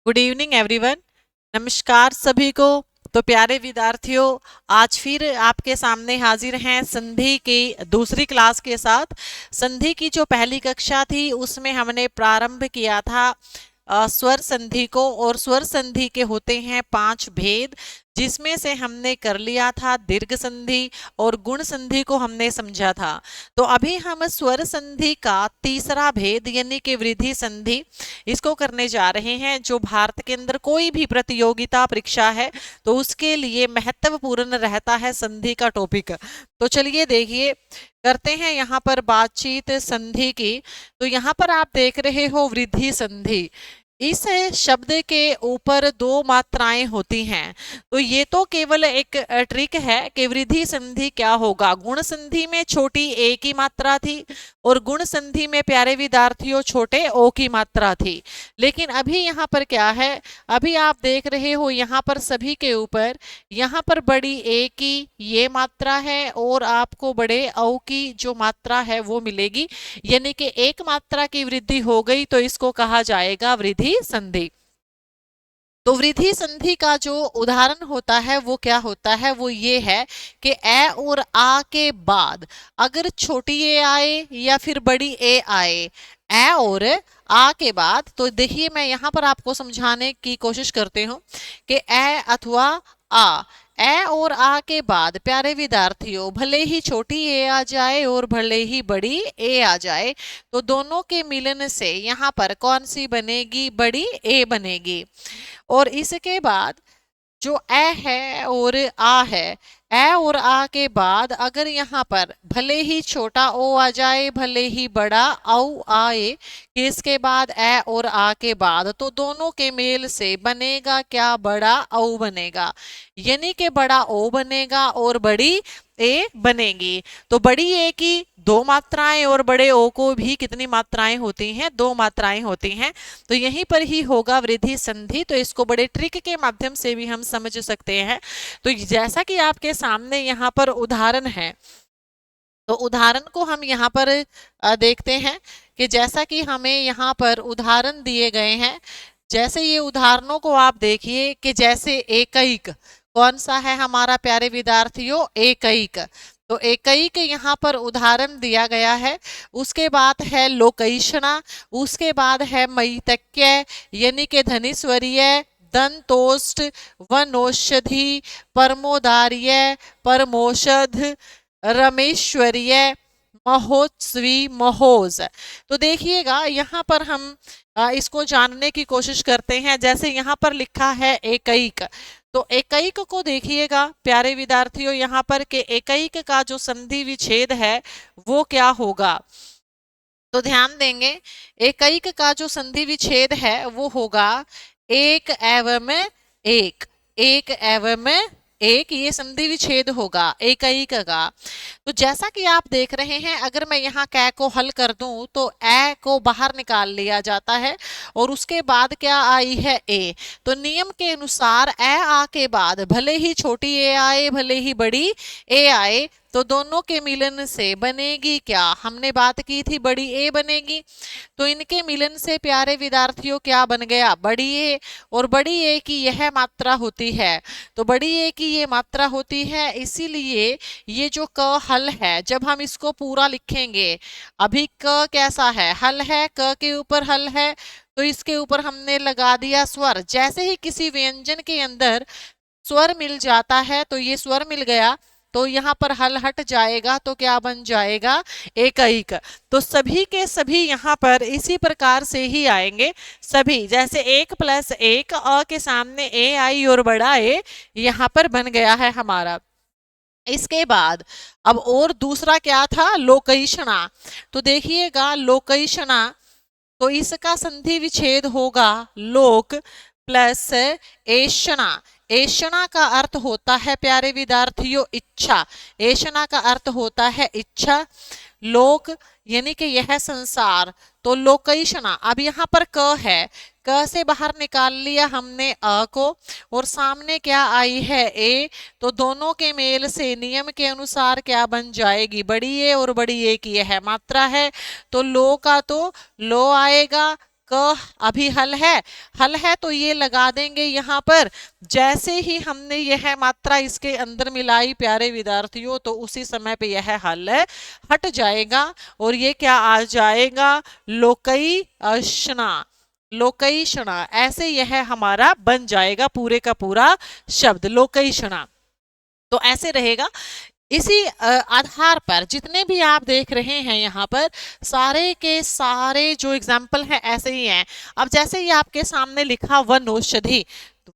Good evening everyone. नमस्कार सभी को। तो प्यारे विद्यार्थियों, आज फिर आपके सामने हाजिर हैं संधि की दूसरी क्लास के साथ। संधि की जो पहली कक्षा थी उसमें हमने प्रारंभ किया था स्वर संधि को, और स्वर संधि के होते हैं 5 भेद, जिसमें से हमने कर लिया था दीर्घ संधि और गुण संधि को हमने समझा था। तो अभी हम स्वर संधि का तीसरा भेद यानी कि वृद्धि संधि इसको करने जा रहे हैं, जो भारत के अंदर कोई भी प्रतियोगिता परीक्षा है तो उसके लिए महत्वपूर्ण रहता है संधि का टॉपिक। तो चलिए देखिए, करते हैं यहाँ पर बातचीत संधि की। तो यहाँ पर आप देख रहे हो वृद्धि संधि। इस शब्द के ऊपर 2 मात्राएं होती हैं। तो ये तो केवल एक ट्रिक है कि वृद्धि संधि क्या होगा। गुण संधि में छोटी ए की मात्रा थी और गुण संधि में प्यारे विद्यार्थियों छोटे ओ की मात्रा थी। लेकिन अभी यहाँ पर क्या है, अभी आप देख रहे हो यहाँ पर सभी के ऊपर यहाँ पर बड़ी ए की ये मात्रा है और आपको बड़े औ की जो मात्रा है वो मिलेगी, यानी कि एक मात्रा की वृद्धि हो गई तो इसको कहा जाएगा वृद्धि संधि। तो वृद्धि संधि का जो उदाहरण होता है वो क्या होता है, वो ये है कि ए और आ के बाद अगर छोटी ए आए या फिर बड़ी ए आए, ए और आ के बाद, तो देखिए मैं यहाँ पर आपको समझाने की कोशिश करती हूँ कि ए अथवा आ, ए और आ के बाद प्यारे विद्यार्थियों भले ही छोटी ए आ जाए और भले ही बड़ी ए आ जाए, तो दोनों के मिलन से यहाँ पर कौन सी बनेगी, बड़ी ए बनेगी। और इसके बाद जो ए है और आ है, ए और आ के बाद अगर यहाँ पर भले ही छोटा ओ आ जाए भले ही बड़ा औ आए, कि इसके बाद ए और आ के बाद, तो दोनों के मेल से बनेगा क्या, बड़ा औ बनेगा, यानी कि बड़ा ओ बनेगा और बड़ी ए बनेगी। तो बड़ी ए की 2 मात्राएं और बड़े ओ को भी कितनी मात्राएं होती हैं, 2 मात्राएं होती हैं। तो यहीं पर ही होगा वृद्धि संधि। तो इसको बड़े ट्रिक के माध्यम से भी हम समझ सकते हैं। तो जैसा कि आपके सामने यहाँ पर उदाहरण है, तो उदाहरण को हम यहाँ पर देखते हैं कि जैसा कि हमें यहाँ पर उदाहरण दिए गए हैं, जैसे ये उदाहरणों को आप देखिए कि जैसे एकैक, कौन सा है हमारा प्यारे विद्यार्थियों, एकैक। तो एकैक यहाँ पर उदाहरण दिया गया है। उसके बाद है लोकैषणा, उसके बाद है मैतक्य यानी कि धनिस्वरीय, दंतोष्ट, वनौषधि, परमोदार्य, परमोषध, रमेश्वरीय, महोत्सवी, महोज। तो देखिएगा यहाँ पर हम इसको जानने की कोशिश करते हैं। जैसे यहाँ पर लिखा है एकैक, तो एकैक को देखिएगा प्यारे विद्यार्थियों यहाँ पर कि एकैक का जो संधि विच्छेद है वो क्या होगा। तो ध्यान देंगे, एकैक का जो संधि विच्छेद है वो होगा एक एवं एक, एक एवं एक, ये संधि विच्छेद होगा एकैक का। तो जैसा कि आप देख रहे हैं, अगर मैं यहाँ कै को हल कर दूं तो ए को बाहर निकाल लिया जाता है और उसके बाद क्या आई है ए। तो नियम के अनुसार ए आ के बाद भले ही छोटी ए आए भले ही बड़ी ए आए, तो दोनों के मिलन से बनेगी क्या, हमने बात की थी बड़ी ए बनेगी। तो इनके मिलन से प्यारे विद्यार्थियों क्या बन गया, बड़ी ए। और बड़ी ए की यह मात्रा होती है, तो बड़ी ए की ये मात्रा होती है, इसीलिए ये जो क हल है जब हम इसको पूरा लिखेंगे, अभी क कैसा है, हल है, क के ऊपर हल है, तो इसके ऊपर हमने लगा दिया स्वर। जैसे ही किसी व्यंजन के अंदर स्वर मिल जाता है तो ये स्वर मिल गया, तो यहाँ पर हल हट जाएगा तो क्या बन जाएगा, एकैक। तो सभी के सभी यहाँ पर इसी प्रकार से ही आएंगे सभी, जैसे 1 + 1 अ के सामने ए आई और बड़ा ए यहाँ पर बन गया है हमारा। इसके बाद अब और दूसरा क्या था, लोकैषणा। तो देखिएगा लोकैषणा, तो इसका संधि विच्छेद होगा लोक प्लस ऐषणा। ऐषणा का अर्थ होता है प्यारे विद्यार्थियों इच्छा, ऐषणा का अर्थ होता है इच्छा। लोक यानी कि यह संसार, तो लोकैषणा। अब यहाँ पर क है, क से बाहर निकाल लिया हमने अ को और सामने क्या आई है ए, तो दोनों के मेल से नियम के अनुसार क्या बन जाएगी, बड़ी ए और बड़ी ए की यह मात्रा है, तो लो का तो लो आएगा, क अभी हल है तो ये लगा देंगे यहाँ पर। जैसे ही हमने यह मात्रा इसके अंदर मिलाई प्यारे विद्यार्थियों, तो उसी समय पे यह हल हट जाएगा और ये क्या आ जाएगा, लोकई अशना। लोकैषणा, ऐसे यह हमारा बन जाएगा पूरे का पूरा शब्द लोकैषणा। तो ऐसे रहेगा। इसी आधार पर जितने भी आप देख रहे हैं यहाँ पर सारे के सारे जो एग्जाम्पल हैं ऐसे ही हैं। अब जैसे ये आपके सामने लिखा वन औषधि,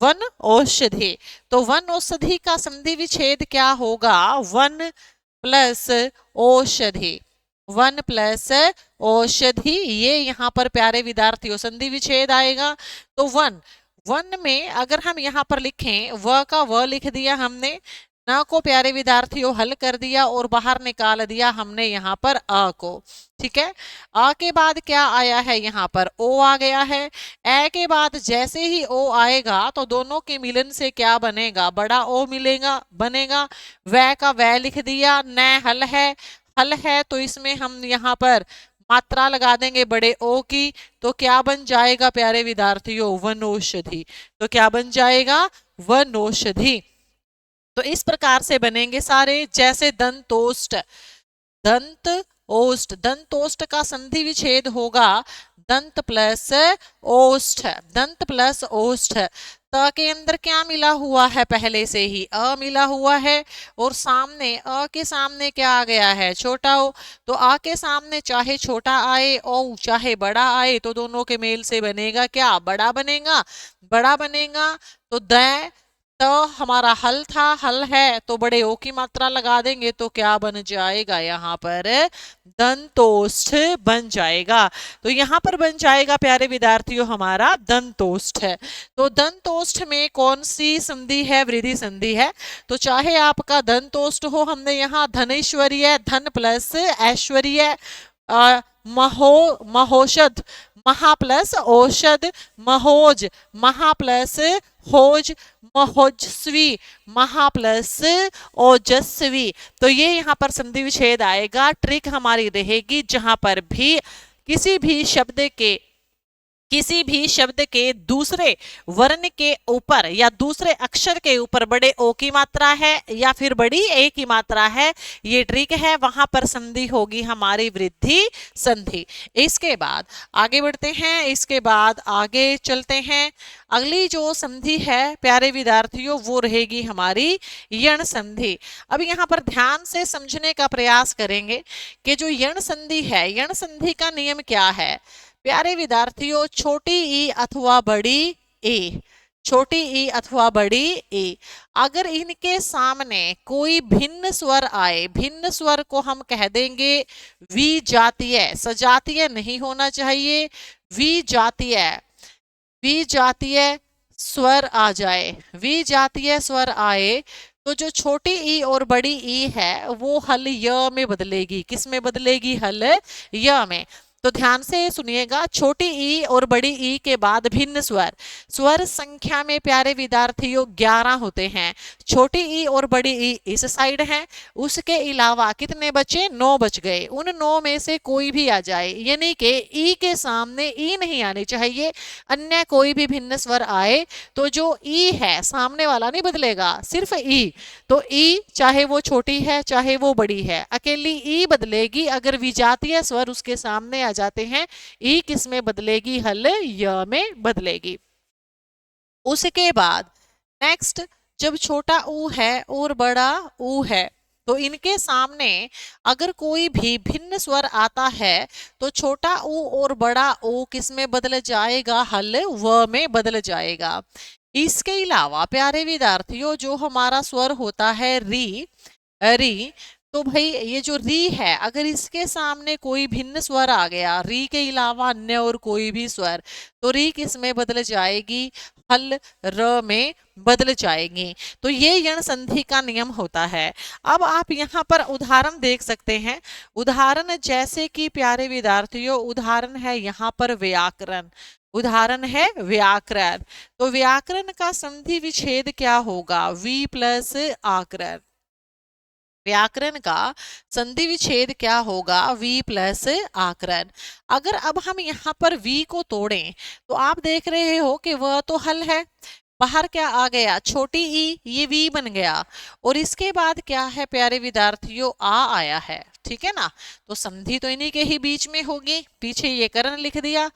वन औषधि, तो वन औषधि का संधि विच्छेद क्या होगा, वन प्लस औषधि, वन प्लस औषधि, ये यहाँ पर प्यारे विद्यार्थियों संधि विच्छेद आएगा। तो वन, वन में अगर हम यहाँ पर लिखें व का व लिख दिया हमने, न को प्यारे विद्यार्थियों हल कर दिया और बाहर निकाल दिया हमने यहाँ पर अ को। ठीक है, अ के बाद क्या आया है, यहाँ पर ओ आ गया है। ए के बाद जैसे ही ओ आएगा तो दोनों के मिलन से क्या बनेगा, बड़ा ओ मिलेगा बनेगा। वह का वह लिख दिया, न हल है, हल है तो इसमें हम यहाँ पर मात्रा लगा देंगे बड़े ओ की, तो क्या बन जाएगा प्यारे विद्यार्थियों, वनौषधि। तो क्या बन जाएगा, वनौषधि। तो इस प्रकार से बनेंगे सारे। जैसे दंतोष्ट, दंत ओष्ठ, दंतोष्ठ का संधि विच्छेद होगा दंत प्लस ओष्ठ, दंत प्लस ओष्ठ। त के अंदर क्या मिला हुआ है, पहले से ही अ मिला हुआ है और सामने अ के सामने क्या आ गया है, छोटा ओ। तो आ के सामने चाहे छोटा आए ओ चाहे बड़ा आए तो दोनों के मेल से बनेगा क्या, बड़ा बनेगा, बड़ा बनेगा। तो द तो हमारा हल था, हल है तो बड़े ओ की मात्रा लगा देंगे तो क्या बन जाएगा, यहाँ पर दंतोष्ठ बन जाएगा। तो यहाँ पर बन जाएगा प्यारे विद्यार्थियों हमारा दंतोष्ठ है। तो दंतोष्ठ में कौन सी संधि है, वृद्धि संधि है। तो चाहे आपका दंतोष्ठ हो, हमने यहाँ धनैश्वर्य, धन प्लस ऐश्वर्य, महोषध, महा प्लस औषध, महोज, महा प्लस होज, महोजस्वी, महा प्लस ओजस्वी। तो ये यहाँ पर संधि विच्छेद आएगा। ट्रिक हमारी रहेगी जहां पर भी किसी भी शब्द के दूसरे वर्ण के ऊपर या दूसरे अक्षर के ऊपर बड़े ओ की मात्रा है या फिर बड़ी ए की मात्रा है, ये ट्रिक है, वहां पर संधि होगी हमारी वृद्धि संधि। इसके बाद आगे बढ़ते हैं, इसके बाद आगे चलते हैं। अगली जो संधि है प्यारे विद्यार्थियों वो रहेगी हमारी यण संधि। अब यहाँ पर ध्यान से समझने का प्रयास करेंगे कि जो यण संधि है, यण संधि का नियम क्या है प्यारे विद्यार्थियों, छोटी ई अथवा बड़ी ए, छोटी ई अथवा बड़ी ए, अगर इनके सामने कोई भिन्न स्वर आए, भिन्न स्वर को हम कह देंगे विजातीय, सजातीय नहीं होना चाहिए, विजातीय, विजातीय स्वर आ जाए, विजातीय स्वर आए तो जो छोटी ई और बड़ी ई है वो हल य में बदलेगी, किस में बदलेगी, हल य में। तो ध्यान से सुनिएगा, छोटी ई और बड़ी ई के बाद भिन्न स्वर, स्वर संख्या में प्यारे विद्यार्थियों 11 होते हैं। छोटी ई और बड़ी ई इस साइड है, उसके अलावा कितने बचे, 9 बच गए। उन 9 में से कोई भी आ जाए, यानी कि ई के सामने ई नहीं आनी चाहिए, अन्य कोई भी भिन्न स्वर आए तो जो ई है सामने वाला नहीं बदलेगा, सिर्फ ई। तो ई चाहे वो छोटी है चाहे वो बड़ी है, अकेली ई बदलेगी अगर विजातीय स्वर उसके सामने आ जाते हैं। ई किस में बदलेगी, हल य में बदलेगी। उसके बाद नेक्स्ट, जब छोटा ऊ है और बड़ा ऊ है तो इनके सामने अगर कोई भी भिन्न स्वर आता है तो छोटा ऊ और बड़ा ऊ किस में बदल जाएगा, हल व में बदल जाएगा। इसके अलावा प्यारे विद्यार्थियों जो हमारा स्वर होता है री, री, तो भाई ये जो री है अगर इसके सामने कोई भिन्न स्वर आ गया, री के अलावा अन्य और कोई भी स्वर, तो री किस में बदल जाएगी, हल र में बदल जाएगी। तो ये यण संधि का नियम होता है। अब आप यहाँ पर उदाहरण देख सकते हैं, उदाहरण जैसे कि प्यारे विद्यार्थियों उदाहरण है यहाँ पर व्याकरण, उदाहरण है व्याकरण। तो व्याकरण का संधि विच्छेद क्या होगा, वी प्लस आकरण, व्याकरण का संधि विच्छेद क्या होगा, वी प्लस आकरण। अगर अब हम यहाँ पर वी को तोड़ें तो आप देख रहे हो कि वह तो हल है, बाहर क्या आ गया, छोटी ई, ये वी बन गया, और इसके बाद क्या है प्यारे विद्यार्थियों, आ आया है, ठीक है ना। तो संधि तो इन्हीं के ही बीच में होगी, पीछे ये करण लिख दिया।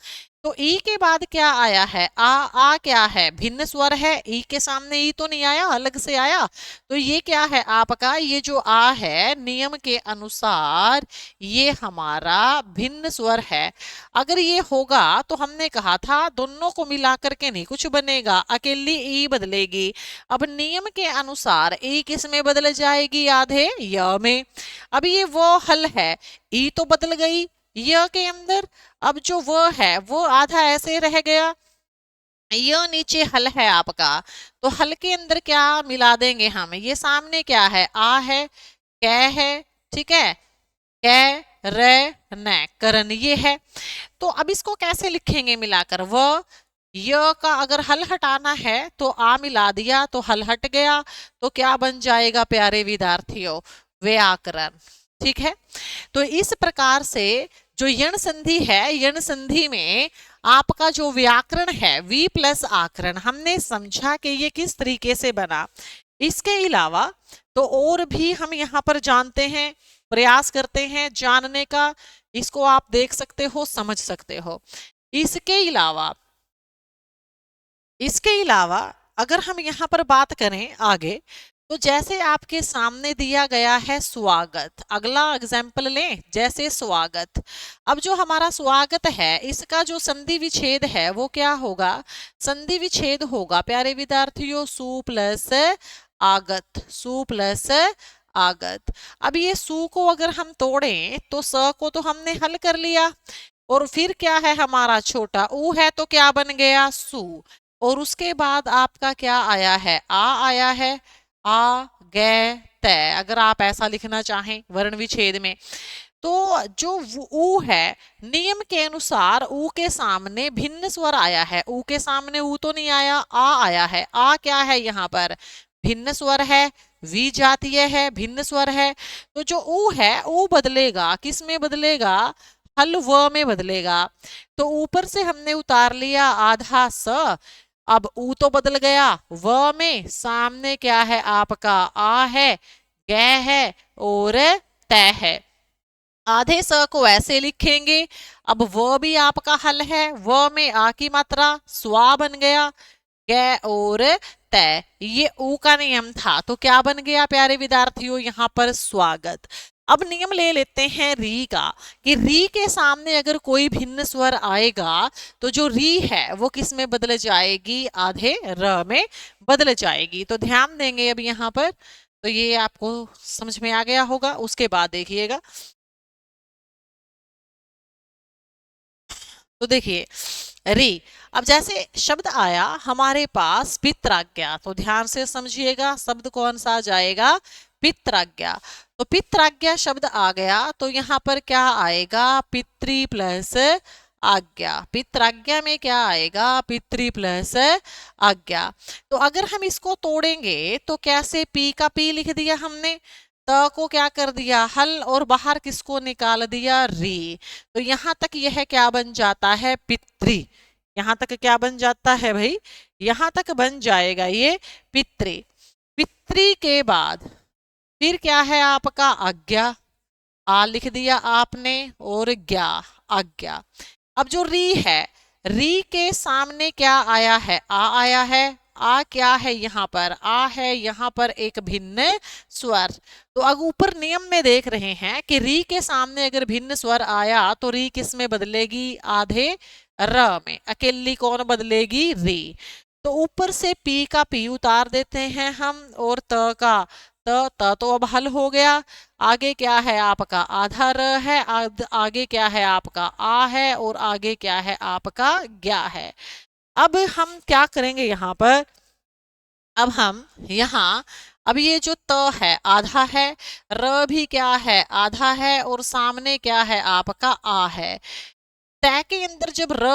तो ई के बाद क्या आया है, आ क्या है, भिन्न स्वर है, ई के सामने ई तो नहीं आया, अलग से आया। तो ये क्या है आपका, ये जो आ है नियम के अनुसार ये हमारा भिन्न स्वर है। अगर ये होगा तो हमने कहा था दोनों को मिला करके नहीं कुछ बनेगा, अकेली ई बदलेगी। अब नियम के अनुसार ई किस में बदल जाएगी, आधे य में। अब ये वो हल है, ई तो बदल गई य के अंदर, अब जो वो है वो आधा ऐसे रह गया, ये नीचे हल है आपका। तो हल के अंदर क्या मिला देंगे हम, ये सामने क्या है, आ है, कै है, ठीक है, कै रे न करण ये है। तो अब इसको कैसे लिखेंगे मिलाकर, व य का अगर हल हटाना है तो आ मिला दिया तो हल हट गया, तो क्या बन जाएगा प्यारे विद्यार्थियों, व्याकरण, ठीक है। तो इस प्रकार से जो यण संधि है, यण संधि में आपका जो व्याकरण है वी प्लस आकरण, हमने समझा कि ये किस तरीके से बना। इसके अलावा तो और भी हम यहाँ पर जानते हैं, प्रयास करते हैं जानने का, इसको आप देख सकते हो, समझ सकते हो। इसके अलावा अगर हम यहाँ पर बात करें आगे, तो जैसे आपके सामने दिया गया है स्वागत, अगला एग्जाम्पल लें, जैसे स्वागत। अब जो हमारा स्वागत है इसका जो संधि विच्छेद है वो क्या होगा, संधि विच्छेद होगा प्यारे विद्यार्थियों सु प्लस आगत, सु प्लस आगत। अब ये सु को अगर हम तोड़ें तो स को तो हमने हल कर लिया, और फिर क्या है हमारा छोटा ऊ है, तो क्या बन गया सु, और उसके बाद आपका क्या आया है, आ आया है, आ गे तय, अगर आप ऐसा लिखना चाहें वर्ण विच्छेद में। तो जो ऊ है नियम के अनुसार ऊ के सामने भिन्न स्वर आया है, ऊ के सामने ऊ तो नहीं आया, आ आया है, आ क्या है यहाँ पर, भिन्न स्वर है, वी जातीय है, भिन्न स्वर है। तो जो ऊ है ऊ बदलेगा, किस में बदलेगा, हल व में बदलेगा। तो ऊपर से हमने उतार लिया आधा स, अब ऊ तो बदल गया व में, सामने क्या है आपका आ है, ग है और तय है। आधे स को ऐसे लिखेंगे, अब वो भी आपका हल है, व में आ की मात्रा स्वा बन गया, ग और तय, ये ऊ का नियम था, तो क्या बन गया प्यारे विद्यार्थियों यहाँ पर स्वागत। अब नियम ले लेते हैं री का, कि री के सामने अगर कोई भिन्न स्वर आएगा तो जो री है वो किस में बदल जाएगी, आधे र में बदल जाएगी। तो ध्यान देंगे अब यहाँ पर, तो ये आपको समझ में आ गया होगा। उसके बाद देखिएगा, तो देखिए री, अब जैसे शब्द आया हमारे पास पित्राज्ञा, तो ध्यान से समझिएगा शब्द कौन सा आ जाएगा, पित्राज्ञा। तो पित्राज्ञा शब्द आ गया तो यहाँ पर क्या आएगा, पितृ प्लस आज्ञा, पित्राज्ञा में क्या आएगा, पितृ प्लस आज्ञा। तो अगर हम इसको तोड़ेंगे तो कैसे, पी का पी लिख दिया हमने, त को क्या कर दिया हल, और बाहर किसको निकाल दिया, री। तो यहां तक यह क्या बन जाता है, पितृ, यहां तक क्या बन जाता है भाई, यहां तक बन जाएगा ये पितृ। पितृ के बाद फिर क्या है आपका आज्ञा, आ लिख दिया आपने, और ज्ञा, आज्ञा। अब जो री है, री के सामने क्या आया है, आ आया है, आ क्या है यहाँ पर, आ है यहाँ पर एक भिन्न स्वर। तो अगर ऊपर नियम में देख रहे हैं कि री के सामने अगर भिन्न स्वर आया तो री किस में बदलेगी, आधे र में, अकेली कौन बदलेगी, री। तो ऊपर से पी का पी उतार देते हैं हम, और त का त तो अब हल हो गया। आगे क्या है आपका आधा र है, आगे क्या है आपका आ है, और आगे क्या है आपका ज्ञा है। अब हम क्या करेंगे यहाँ पर, अब हम यहाँ, अब ये जो त है आधा है, र भी क्या है आधा है, और सामने क्या है आपका आ है। तय के अंदर जब र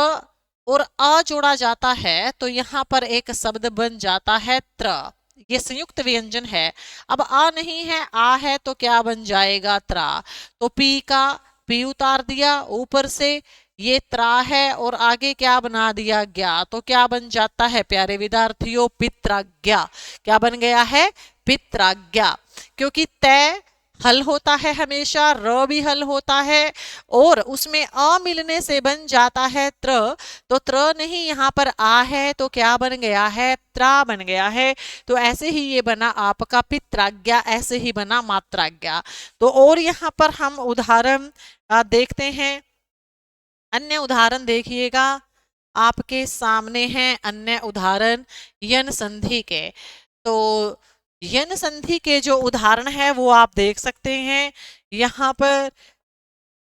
और अ जोड़ा जाता है तो यहाँ पर एक शब्द बन जाता है त्र, ये संयुक्त व्यंजन है। अब आ नहीं है, आ है तो क्या बन जाएगा? त्रा। तो पी का पी उतार दिया ऊपर से, ये त्रा है और आगे क्या बना दिया? ज्ञा। तो क्या बन जाता है प्यारे विद्यार्थियों? पित्राज्ञा। क्या बन गया है? पित्राज्ञा। क्योंकि तय हल होता है हमेशा, र भी हल होता है और उसमें अ मिलने से बन जाता है त्र। तो त्र नहीं, यहाँ पर आ है तो क्या बन गया है? त्रा बन गया है। तो ऐसे ही ये बना आपका पित्राज्ञा, ऐसे ही बना मात्राज्ञा। तो और यहाँ पर हम उदाहरण देखते हैं। अन्य उदाहरण देखिएगा, आपके सामने हैं अन्य उदाहरण यन संधि के। तो यन संधि के जो उदाहरण है वो आप देख सकते हैं यहाँ पर।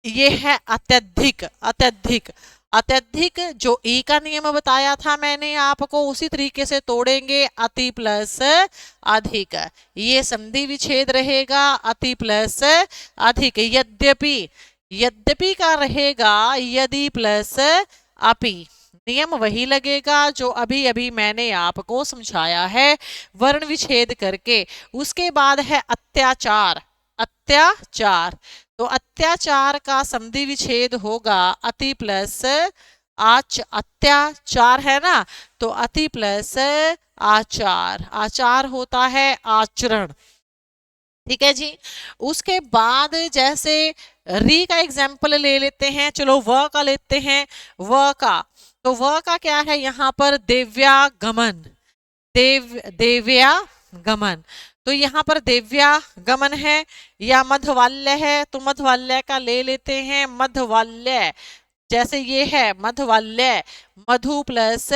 ये है अत्यधिक। अत्यधिक, अत्यधिक जो ई का नियम बताया था मैंने आपको, उसी तरीके से तोड़ेंगे। अति प्लस अधिक, ये संधि विच्छेद रहेगा। अति प्लस अधिक। यद्यपि, यद्यपि का रहेगा यदि प्लस अपि। नियम वही लगेगा जो अभी अभी मैंने आपको समझाया है वर्ण विच्छेद करके। उसके बाद है अत्याचार। अत्याचार, तो अत्याचार का संधि विच्छेद होगा अति प्लस आच। अत्याचार है ना, तो अति प्लस आचार। आचार होता है आचरण। ठीक है जी। उसके बाद जैसे री का एग्जाम्पल ले लेते हैं, चलो व का लेते हैं। व का, तो व का क्या है यहाँ पर? देव्यागमन। देव्यागमन, तो यहाँ पर देव्यागमन है या मध्यवाल्य है, तो मध्यवाल्य का ले लेते हैं। मध्यवाल्य, जैसे ये है मध्यवाल्य, मधु प्लस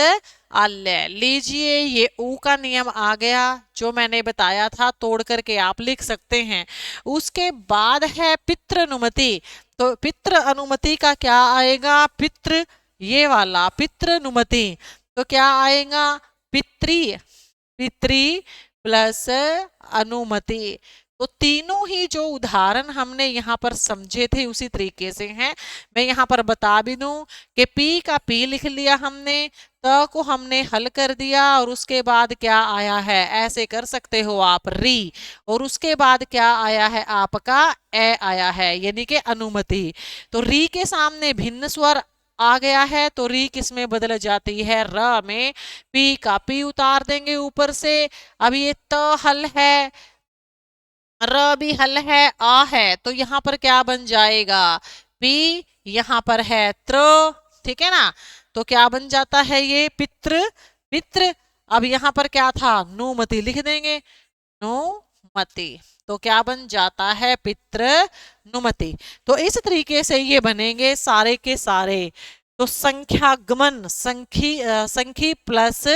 आल्य। लीजिए, ये ऊ का नियम आ गया जो मैंने बताया था, तोड़ करके आप लिख सकते हैं। उसके बाद है पितृ अनुमति। तो पितृ अनुमति का क्या आएगा? पितृ, ये वाला पितृ अनुमति, तो क्या आएगा? पितृ, पितृ प्लस अनुमति। तो तीनों ही जो उदाहरण हमने यहाँ पर समझे थे उसी तरीके से हैं। मैं यहाँ पर बता भी दूं कि पी का पी लिख लिया हमने, त को हमने हल कर दिया और उसके बाद क्या आया है? ऐसे कर सकते हो आप, री। और उसके बाद क्या आया है आपका? ए आया है, यानी कि अनुमति। तो री के सामने भिन्न स्वर आ गया है, तो री किस में बदल जाती है? र में। पी का पी उतार देंगे ऊपर से। अब ये त हल है, र भी हल है, आ है, तो यहाँ पर क्या बन जाएगा? पी, यहाँ पर है त्र। ठीक है ना, तो क्या बन जाता है? ये पितृ। पितृ, अब यहाँ पर क्या था? नुमति लिख देंगे। नुमति, तो क्या बन जाता है? पितृ नुमति। तो इस तरीके से ये बनेंगे सारे के सारे। तो संख्यागमन, संखी प्लस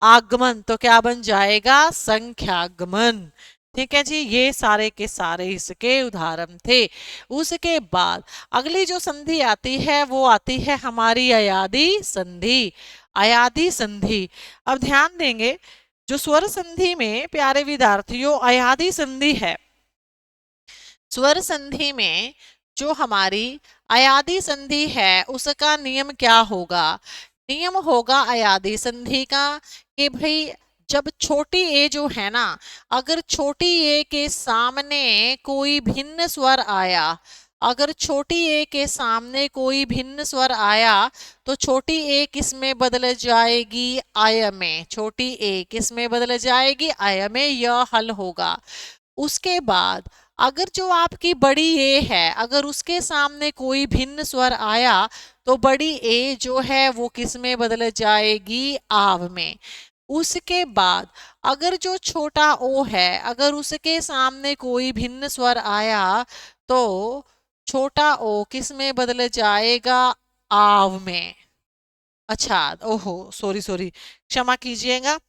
आगमन, तो क्या बन जाएगा? संख्यागमन। ठीक है जी, ये सारे के सारे इसके उदाहरण थे। उसके बाद अगली जो संधि आती है वो आती है हमारी अयादी संधि। अयादी संधि, अब ध्यान देंगे, जो स्वर संधि में प्यारे विद्यार्थियों अयादी संधि है, स्वर संधि में जो हमारी अयादी संधि है उसका नियम क्या होगा? नियम होगा अयादी संधि का कि भाई जब छोटी ए जो है ना, अगर छोटी ए के सामने कोई भिन्न स्वर आया, अगर छोटी ए के सामने कोई भिन्न स्वर आया तो छोटी ए किस में बदल जाएगी? आय में। छोटी ए किस में बदल जाएगी? आय में। यह हल होगा। उसके बाद अगर जो आपकी बड़ी ए है, अगर उसके सामने कोई भिन्न स्वर आया तो बड़ी ए जो है वो किस में बदल जाएगी? आव में। उसके बाद अगर जो छोटा ओ है, अगर उसके सामने कोई भिन्न स्वर आया तो छोटा ओ किस में बदल जाएगा? आव में। अच्छा, ओहो सॉरी सॉरी, क्षमा कीजिएगा।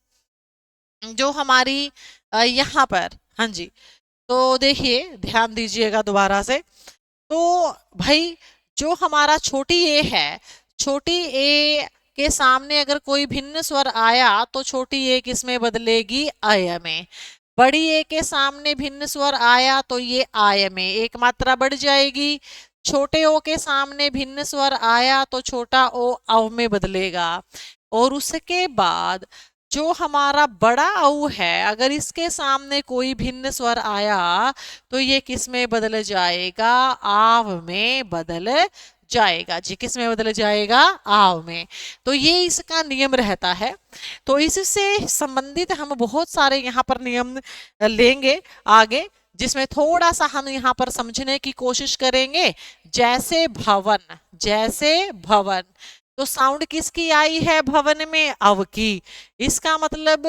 जो हमारी यहाँ पर, हाँ जी, तो देखिए ध्यान दीजिएगा दोबारा से। तो भाई जो हमारा छोटी ए है, छोटी ए के सामने अगर कोई भिन्न स्वर आया तो छोटी ए किस में बदलेगी? आय में। बड़ी ए के सामने भिन्न स्वर आया तो ये आय में एक मात्रा बढ़ जाएगी। छोटे ओ के सामने भिन्न स्वर आया तो छोटा ओ अव में बदलेगा। और उसके बाद जो हमारा बड़ा औ है अगर इसके सामने कोई भिन्न स्वर आया तो ये किस में बदल जाएगा? आव में बदल जाएगा जी। किस में बदल जाएगा? आव में। तो ये इसका नियम रहता है। तो इससे संबंधित हम बहुत सारे यहाँ पर नियम लेंगे आगे, जिसमें थोड़ा सा हम यहाँ पर समझने की कोशिश करेंगे। जैसे भवन, जैसे भवन, तो साउंड किसकी आई है भवन में? अव की। इसका मतलब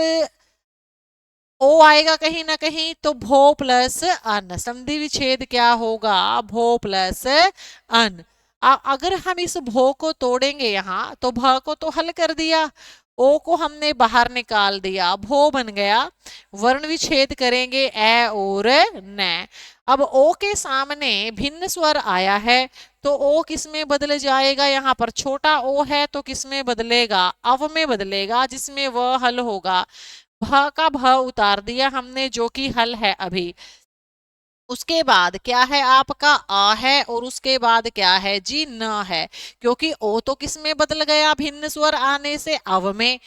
ओ आएगा कहीं ना कहीं, तो भो प्लस अन, संधि विच्छेद क्या होगा? भो प्लस अन। अगर हम इस भो को तोड़ेंगे यहाँ, तो भ को तो हल कर दिया, ओ को हमने बाहर निकाल दिया, भो बन गया। वर्ण विच्छेद करेंगे ए और न। अब ओ के सामने भिन्न स्वर आया है, तो ओ किस में बदल जाएगा? यहाँ पर छोटा ओ है तो किस में बदलेगा? अव में बदलेगा, जिसमें वह हल होगा। भ का भ उतार दिया हमने, जो कि हल है अभी। उसके बाद क्या है आपका? आ है, और उसके बाद क्या है जी? न है, क्योंकि ओ तो किस में बदल गया? भिन्न स्वर आने से अव में।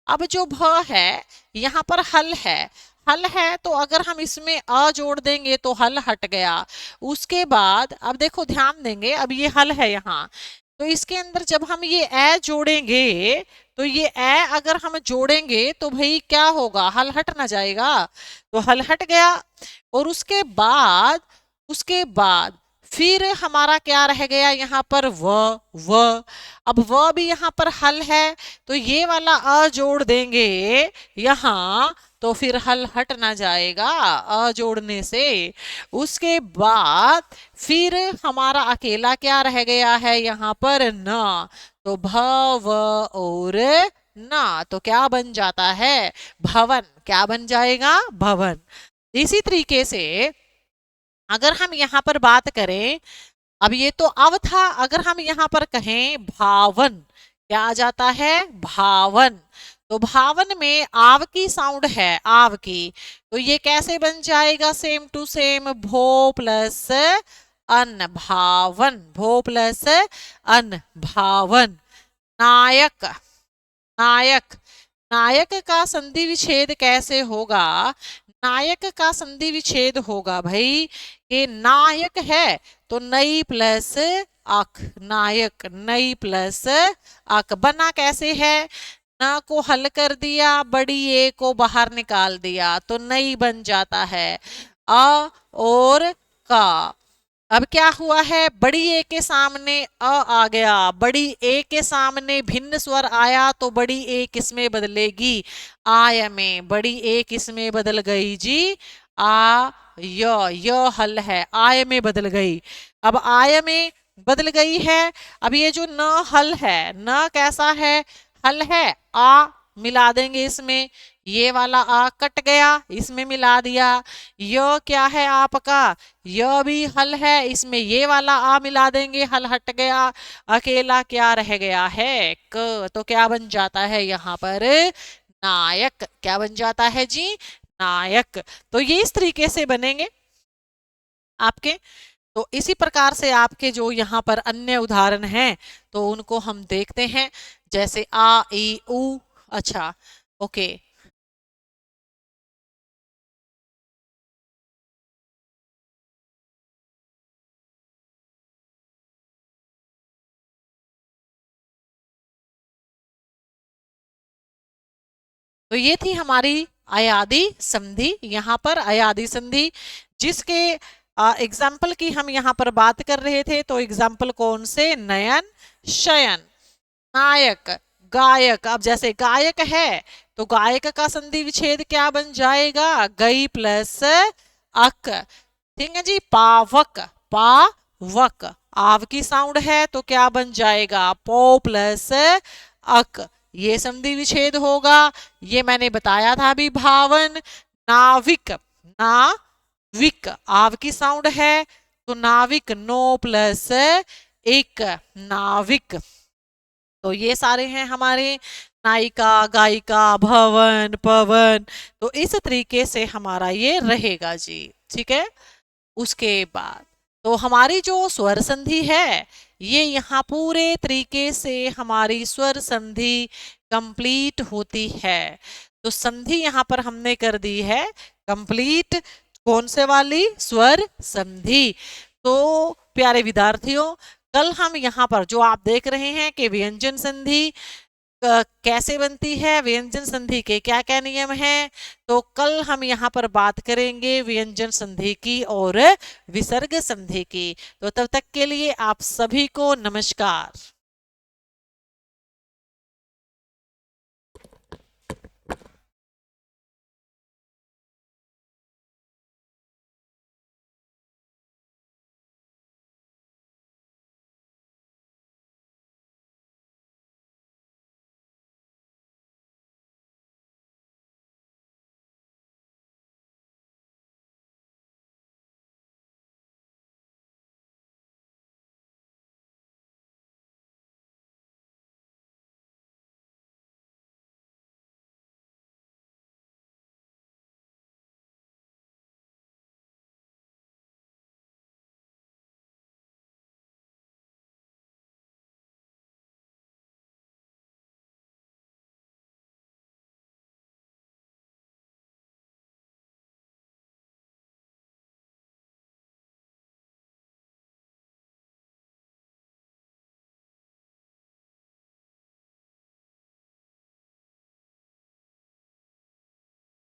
अब जो भ है यहाँ पर हल है, हल है तो अगर हम इसमें अ जोड़ देंगे तो हल हट गया। उसके बाद अब देखो ध्यान देंगे, अब ये हल है यहाँ, तो इसके अंदर जब हम ये ए जोड़ेंगे, तो ये ए अगर हम जोड़ेंगे तो भाई क्या होगा? हल हट ना जाएगा? तो हल हट गया। और उसके बाद फिर हमारा क्या रह गया यहाँ पर? व। अब व भी यहाँ पर हल है, तो ये वाला अ जोड़ देंगे यहाँ, तो फिर हल हट ना जाएगा अ जोड़ने से। उसके बाद फिर हमारा अकेला क्या रह गया है यहाँ पर? न। तो भ व और न, तो क्या बन जाता है? भवन। क्या बन जाएगा? भवन। इसी तरीके से अगर हम यहाँ पर बात करें, अब ये तो अव था, अगर हम यहाँ पर कहें भावन, क्या आ जाता है? भावन। तो भावन में आव की साउंड है, आव की, तो ये कैसे बन जाएगा? सेम टू सेम, भो प्लस अन, भावन। भो प्लस अन, भावन। नायक, नायक, नायक का संधि विच्छेद कैसे होगा? नायक का संधि विच्छेद होगा भाई, ये नायक है तो नई प्लस अक, नायक, नई प्लस अक। बना कैसे है? न को हल कर दिया, बड़ी ए को बाहर निकाल दिया, तो नई बन जाता है। अ और का। अब क्या हुआ है? बड़ी ए के सामने अ आ गया, बड़ी ए के सामने भिन्न स्वर आया, तो बड़ी ए किस में बदलेगी? आय में। बड़ी ए किस में बदल गई जी? आ य हल है, आय में बदल गई। अब आय में बदल गई है। अब ये जो न हल है, न कैसा है? हल है, आ मिला देंगे इसमें, ये वाला आ कट गया, इसमें मिला दिया। य क्या है आपका? य भी हल है, इसमें ये वाला आ मिला देंगे, हल हट गया। अकेला क्या रह गया है? क। तो क्या बन जाता है यहाँ पर? नायक। क्या बन जाता है जी? नायक। तो ये इस तरीके से बनेंगे आपके। तो इसी प्रकार से आपके जो यहाँ पर अन्य उदाहरण हैं, तो उनको हम देखते हैं। जैसे आ ई उ। अच्छा, ओके। तो ये थी हमारी अयादी संधि। यहाँ पर अयादी संधि जिसके एग्जाम्पल की हम यहाँ पर बात कर रहे थे, तो एग्जाम्पल कौन से? नयन, शयन। नायक, गायक। अब जैसे गायक है, तो गायक का संधि विच्छेद क्या बन जाएगा? गई प्लस अक। ठीक है जी। पावक, पावक। आव की साउंड है तो क्या बन जाएगा? पो प्लस अक। ये संधि विच्छेद होगा। ये मैंने बताया था अभी। भावन। नाविक, नाविक। आव की साउंड है तो नाविक, नो प्लस एक, नाविक। तो ये सारे हैं हमारे नायिका, गायिका, भवन, पवन। तो इस तरीके से हमारा ये रहेगा जी। ठीक है। उसके बाद तो हमारी जो स्वर संधि है, ये यहाँ पूरे तरीके से हमारी स्वर संधि कंप्लीट होती है। तो संधि यहां पर हमने कर दी है कंप्लीट। कौन से वाली? स्वर संधि। तो प्यारे विद्यार्थियों, कल हम यहाँ पर जो आप देख रहे हैं कि व्यंजन संधि कैसे बनती है, व्यंजन संधि के क्या क्या नियम हैं, तो कल हम यहाँ पर बात करेंगे व्यंजन संधि की और विसर्ग संधि की। तो तब तक के लिए आप सभी को नमस्कार।